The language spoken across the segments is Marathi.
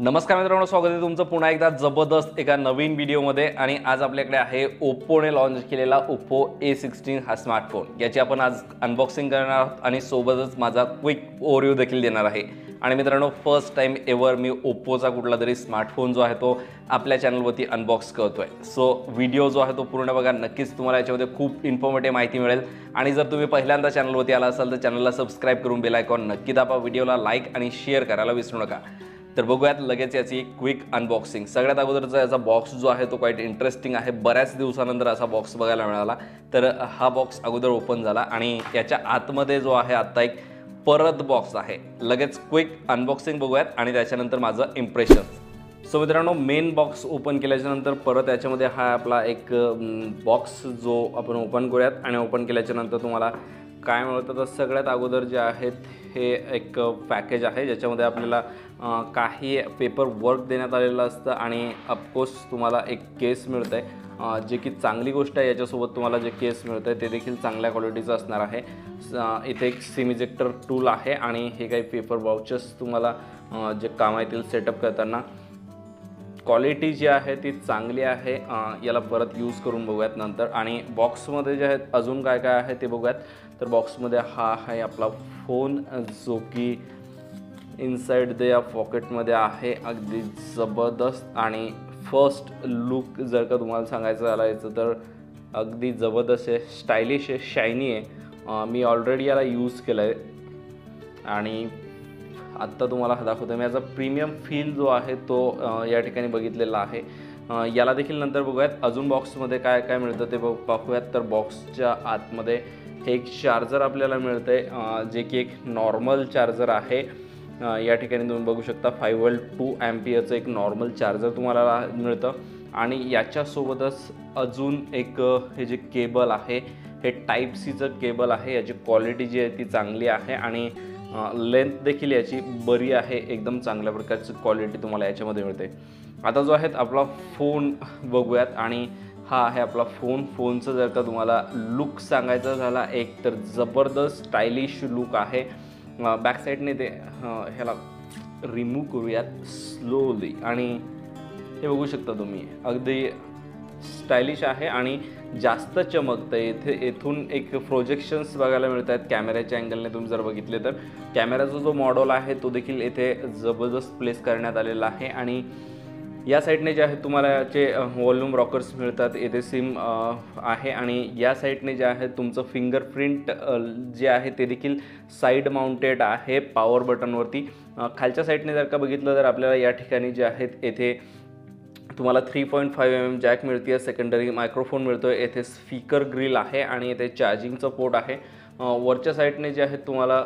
नमस्कार मित्रांनो, स्वागत आहे तुमचं पुन्हा एकदा जबरदस्त एका नवीन व्हिडिओमध्ये। आणि आज आपल्याकडे आहे ओप्पोने लॉन्च केलेला OPPO A16 हा स्मार्टफोन। याची आपण आज अनबॉक्सिंग करणार आहोत आणि सोबतच माझा क्विक ओव्हरव्ह्यू देखील देणार आहे। आणि मित्रांनो, फर्स्ट टाइम एव्हर मी ओप्पोचा कुठला तरी स्मार्टफोन जो आहे तो आपल्या चॅनलवरती अनबॉक्स करतोय। सो व्हिडिओ जो आहे तो पूर्ण बघा, नक्कीच तुम्हाला याच्यामध्ये खूप इन्फॉर्मेटिव्ह माहिती मिळेल। आणि जर तुम्ही पहिल्यांदा चॅनलवरती आला असाल तर चॅनलला सबस्क्राइब करून बेल आयकॉन नक्की दाबा, व्हिडिओला लाईक आणि शेअर करायला विसरू नका। तर बघूयात लगेच याची क्विक अनबॉक्सिंग। सगळ्यात अगोदरचा याचा बॉक्स जो आहे तो क्वाईट इंटरेस्टिंग आहे। बऱ्याच दिवसानंतर असा बॉक्स बघायला मिळाला। तर हा बॉक्स अगोदर ओपन झाला आणि याच्या आतमध्ये जो आहे आता एक परत बॉक्स आहे। लगेच क्विक अनबॉक्सिंग बघूयात आणि त्याच्यानंतर माझं इम्प्रेशन। सो मित्रांनो, मेन बॉक्स ओपन केल्याच्यानंतर परत याच्यामध्ये हा आपला एक बॉक्स जो आपण ओपन करूयात। आणि ओपन केल्याच्यानंतर तुम्हाला काय मिळतं तर सगळ्यात अगोदर जे आहेत हे एक पॅकेज आहे, ज्याच्यामध्ये आपल्याला काही पेपर वर्क देण्यात आलेलं असतं आणि ऑफकोर्स तुम्हाला एक केस मिळतं आहे, जे की चांगली गोष्ट आहे। याच्यासोबत तुम्हाला जे केस मिळतं आहे ते देखील चांगल्या क्वालिटीचं असणार आहे। इथे एक सिम इजेक्टर टूल आहे आणि हे काही पेपर वाउचर्स तुम्हाला जे काम येतील सेटअप करताना। क्वालिटी जी आहे ती चांगली आहे। याला परत यूज करून बघूयात नंतर। आणि बॉक्समध्ये जे आहेत अजून काय काय आहे ते बघूयात। तर बॉक्समध्ये हा आहे आपला फोन, जो की इनसाइड द या पॉकेटमध्ये आहे। अगदी जबरदस्त आणि फर्स्ट लुक जर का तुम्हाला सांगायचं झालं याचं तर अगदी जबरदस्त आहे, स्टायलिश आहे, शायनी आहे। मी ऑलरेडी याला यूज केलं आहे आणि आत्ता तुम्हाला दाखवतो मी। याचा प्रीमियम फील जो आहे तो या ठिकाणी बघितलेला आहे। याला देखील नंतर बघूयात अजून बॉक्समध्ये काय काय मिळतं ते पाहूयात। तर बॉक्सच्या आतमध्ये एक चार्जर आपल्याला मिळतं आहे, जे की एक नॉर्मल चार्जर आहे। या ठिकाणी तुम्ही बघू शकता 5 वोल्ट 2 एम्पियरचं एक नॉर्मल चार्जर तुम्हाला मिळतं। आणि याच्यासोबतच अजून एक हे जे केबल आहे हे टाईप सीचं केबल आहे। याची क्वालिटी जी आहे ती चांगली आहे आणि लेंथ देखील याची बरी आहे, एकदम चांगल्या प्रकारची क्वालिटी तुम्हाला याच्यामध्ये मिळते। आता जो आहे आपला फोन बघूयात आणि हा आहे आपला फोन। फोनचं जर का तुम्हाला लुक सांगायचा झाला एक तर जबरदस्त स्टायलिश लुक आहे। बॅक साईडने ते ह्याला रिमूव्ह करूयात स्लोली आणि हे बघू शकता तुम्ही, अगदी स्टायलिश आहे आणि जास्त चमकतं आहे। येथून एक प्रोजेक्शन्स बघायला मिळत आहेत कॅमेऱ्याच्या अँगलने। तुम्ही जर बघितले तर कॅमेराचा जो मॉडेल आहे तो देखील येथे जबरदस्त प्लेस करण्यात आलेला आहे। आणि या साईडने जे आहे तुम्हाला याचे व्हॉल्यूम रॉकर्स मिळतात, येथे सिम आहे। आणि या साईडने जे आहे तुमचं फिंगरप्रिंट जे आहे ते देखील साईड माउंटेड आहे पॉवर बटनवरती। खालच्या साईडने जर का बघितलं तर आपल्याला या ठिकाणी जे आहेत येथे तुम्हाला 3.5 mm जॅक मिळते आहे, सेकंडरी मायक्रोफोन मिळतो आहे, येथे स्पीकर ग्रिल आहे आणि येथे चार्जिंगचं पोर्ट आहे। वरच्या साईडने जे आहे तुम्हाला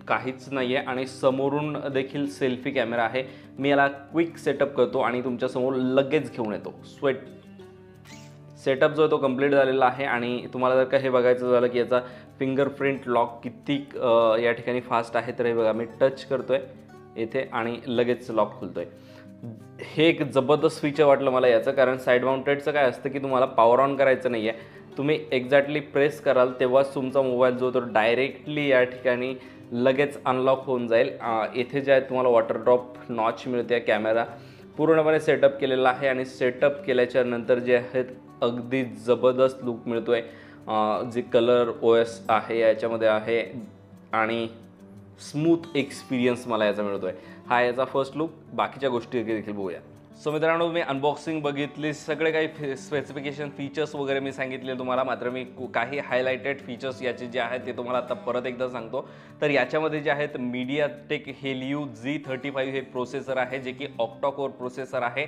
काहीच नाही आहे आणि समोरून देखील सेल्फी कॅमेरा आहे। मी याला क्विक सेटअप करतो आणि तुमच्यासमोर लगेच घेऊन येतो। सेटअप जो आहे तो कंप्लीट झालेला आहे। आणि तुम्हाला जर का हे बघायचं झालं की याचा फिंगरप्रिंट लॉक किती या ठिकाणी फास्ट आहे, तर हे बघा मी टच करतो आहे येथे आणि लगेच लॉक खुलतो आहे। हे एक जबरदस्त फीचर वाटलं मला याचं, कारण साईड माउंटेडचं काय असतं की तुम्हाला पॉवर ऑन करायचं नाही आहे, तुम्ही एक्झॅक्टली प्रेस कराल तेव्हाच तुमचा मोबाईल जो तो डायरेक्टली या ठिकाणी लगेच अनलॉक होऊन जाईल। येथे जे आहे तुम्हाला वॉटर ड्रॉप नॉच मिळते। कॅमेरा पूर्णपणे सेटअप केलेला आहे आणि सेटअप केल्याच्या नंतर जे आहेत अगदी जबरदस्त लुक मिळतो आहे। जे कलर OS आहे याच्यामध्ये आहे आणि स्मूथ एक्सपिरियन्स मला याचा मिळतो आहे। हा याचा फर्स्ट लुक। बाकीच्या गोष्टी देखील बघूया। सो मित्रांनो, मी अनबॉक्सिंग बघितली, सगळे काही स्पेसिफिकेशन फीचर्स वगैरे मी सांगितले तुम्हाला, मात्र मी काही हायलाइटेड फीचर्स याचे जे आहेत ते तुम्हाला आता परत एकदा सांगतो। तर याच्यामध्ये जे आहेत MediaTek Helio G35 हे प्रोसेसर आहे, जे की ऑक्टा कोर प्रोसेसर आहे,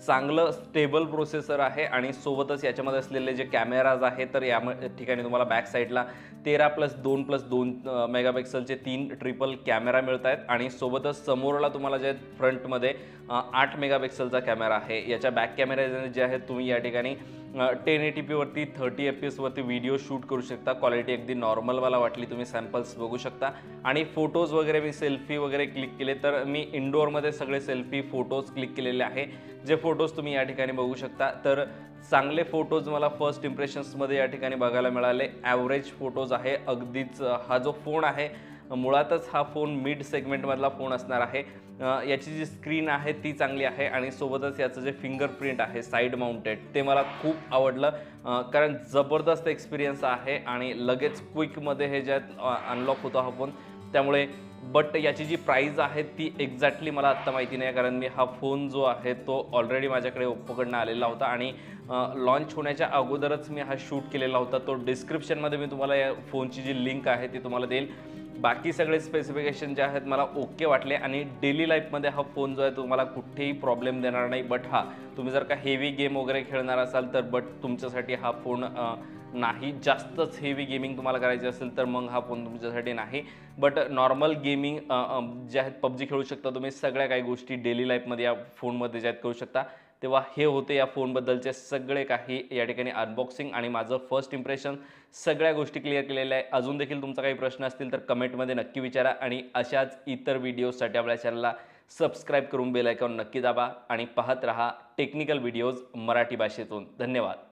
चांगलं स्टेबल प्रोसेसर आहे। आणि सोबतच याच्यामध्ये असलेले जे कॅमेराज आहेत तर या ठिकाणी तुम्हाला बॅक साईडला 13+2+2 मेगापिक्सलचे 3 ट्रिपल कॅमेरा मिळत आहेत। आणि सोबतच समोरला तुम्हाला जे फ्रंटमध्ये 8 मेगापिक्सलचा कॅमेरा आहे। याच्या बॅक कॅमेरा जे आहेत तुम्ही या ठिकाणी 1080p वरती 30 fps वरती व्हिडिओ शूट करू शकता। क्वालिटी अगदी नॉर्मल मला वाटली, तुम्ही सॅम्पल्स बघू शकता। आणि फोटोज वगैरे मी सेल्फी वगैरे क्लिक केले तर मी इंडोअरमध्ये सगळे सेल्फी फोटोज क्लिक केलेले आहे, जे फोटोज तुम्ही या ठिकाणी बघू शकता। तर चांगले फोटोज मला फर्स्ट इम्प्रेशन्समध्ये या ठिकाणी बघायला मिळाले। ॲव्हरेज फोटोज आहे अगदीच। हा जो फोन आहे मुळातच हा फोन मिड सेगमेंटमधला फोन असणार आहे। याची जी स्क्रीन आहे ती चांगली आहे आणि सोबतच याचं जे फिंगरप्रिंट आहे साईड माउंटेड ते मला खूप आवडलं, कारण जबरदस्त एक्सपिरियन्स आहे आणि लगेच क्विकमध्ये हे ज्यात अनलॉक होतो हा फोन. त्यामुळे बट याची जी प्राईज आहे ती एक्झॅक्टली मला आत्ता माहिती नाही, कारण मी हा फोन जो आहे तो ऑलरेडी माझ्याकडे ओप्पोकडनं आलेला होता आणि लॉन्च होण्याच्या अगोदरच मी हा शूट केलेला होता. तो डिस्क्रिप्शनमध्ये मी तुम्हाला या फोनची जी लिंक आहे ती तुम्हाला देईल. बाकी सगळे स्पेसिफिकेशन जे आहेत मला ओके वाटले आणि डेली लाईफमध्ये हा फोन जो आहे तुम्हाला कुठेही प्रॉब्लेम देणार नाही. बट हां, तुम्ही जर का हेवी गेम वगैरे खेळणार असाल तर बट तुमच्यासाठी हा फोन नाही. जास्तच हेवी गेमिंग तुम्हाला करायची असेल तर मग हा फोन तुमच्यासाठी नाही. बट नॉर्मल गेमिंग जे आहेत PUBG खेळू शकता तुम्ही, सगळ्या काही गोष्टी डेली लाईफमध्ये या फोनमध्ये ज्यात करू शकता. तेव्हा हे होते या फोनबद्दलचे सगळे काही या ठिकाणी अनबॉक्सिंग आणि माझं फर्स्ट इम्प्रेशन. सगळ्या गोष्टी क्लिअर केलेल्या आहे. अजून देखील तुमचा काही प्रश्न असतील तर कमेंटमध्ये नक्की विचारा आणि अशाच इतर व्हिडिओसाठी आपल्या चॅनलला सबस्क्राईब करून बेल आयकॉन नक्की दाबा आणि पाहत रहा टेक्निकल व्हिडिओज मराठी भाषेतून. धन्यवाद.